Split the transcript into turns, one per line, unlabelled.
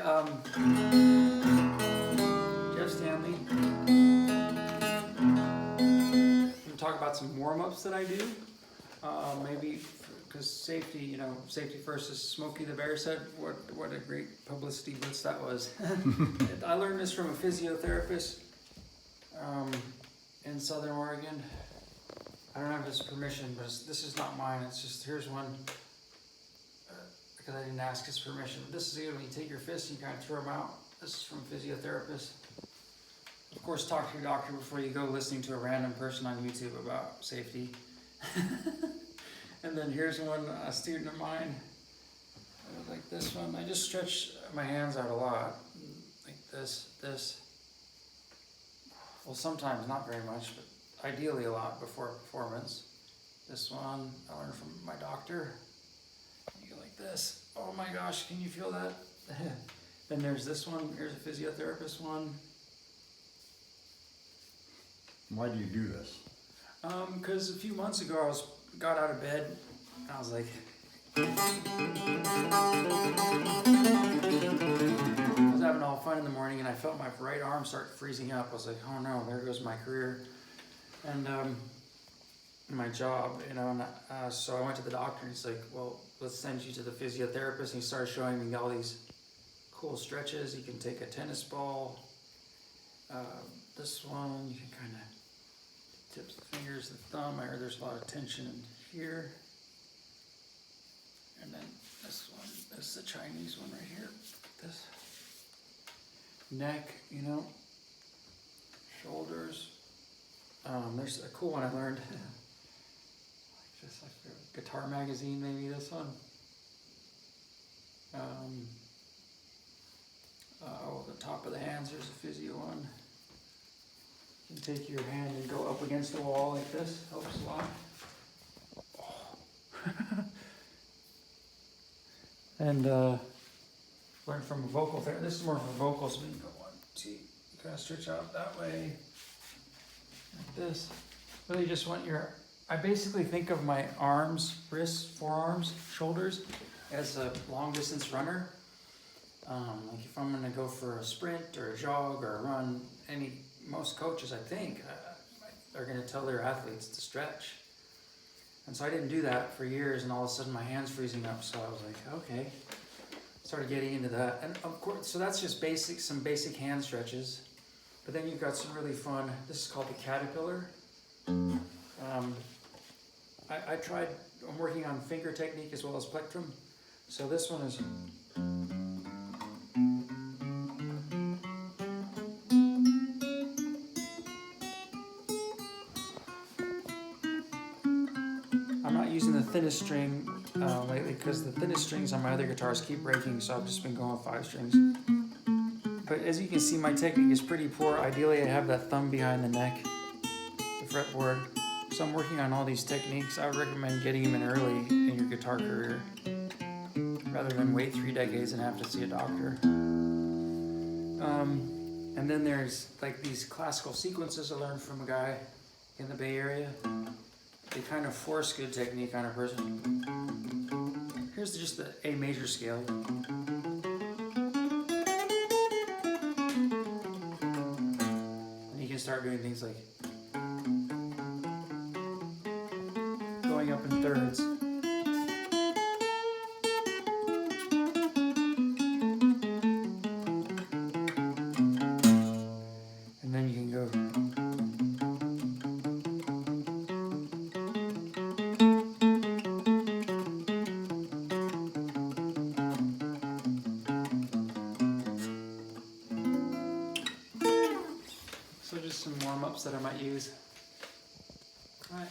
Jeff Stanley. I'm gonna talk about some warm-ups that I do. Maybe because safety, safety first, as Smokey the Bear said. What a great publicity blitz that was. I learned this from a physiotherapist in Southern Oregon. I don't have his permission, but this is not mine. It's just, here's one, because I didn't ask his permission. This is good when you take your fists and you kind of throw them out. This is from a physiotherapist. Of course, talk to your doctor before you go listening to a random person on YouTube about safety. And then here's one, a student of mine, like this one. I just stretch my hands out a lot, like this. Well, sometimes not very much, but ideally a lot before a performance. This one I learned from my doctor. You go like this. Oh my gosh, can you feel that? Then there's this one. Here's a physiotherapist one.
Why do you do this?
Because a few months ago I got out of bed and I was like, I was having all fun in the morning and I felt my right arm start freezing up. I was like, oh no, there goes my career and my job, and so I went to the doctor and he's like, well, let's send you to the physiotherapist. And he started showing me all these cool stretches. You can take a tennis ball. This one, you can kind of tips the fingers, the thumb. I heard there's a lot of tension in here. And then this one, this is the Chinese one right here. This neck, shoulders. There's a cool one I learned. Like this, like Guitar Magazine, maybe this one. The top of the hands, there's a physio one. You can take your hand and go up against the wall like this, helps a lot. And learn from a vocal therapist. This is more for vocals, but you go 1, 2, you kind of stretch out that way, like this. Really just want I basically think of my arms, wrists, forearms, shoulders as a long distance runner. Like if I'm gonna go for a sprint or a jog or a run, most coaches, I think, are gonna tell their athletes to stretch. And so I didn't do that for years, and all of a sudden my hand's freezing up. So I was like, okay, started getting into that. And of course, so that's just some basic hand stretches. But then you've got some really fun, this is called the caterpillar. I'm working on finger technique as well as plectrum. So this one is, I'm not using the thinnest string lately because the thinnest strings on my other guitars keep breaking, so I've just been going with 5 strings. But as you can see, my technique is pretty poor. Ideally, I have that thumb behind the neck, the fretboard. So I'm working on all these techniques. I would recommend getting them in early in your guitar career, rather than wait 3 decades and have to see a doctor. And then there's like these classical sequences I learned from a guy in the Bay Area. They kind of force good technique on a person. Here's just the A major scale. And you can start doing things like going up in thirds. And then you can go. So just some warm-ups that I might use. All right.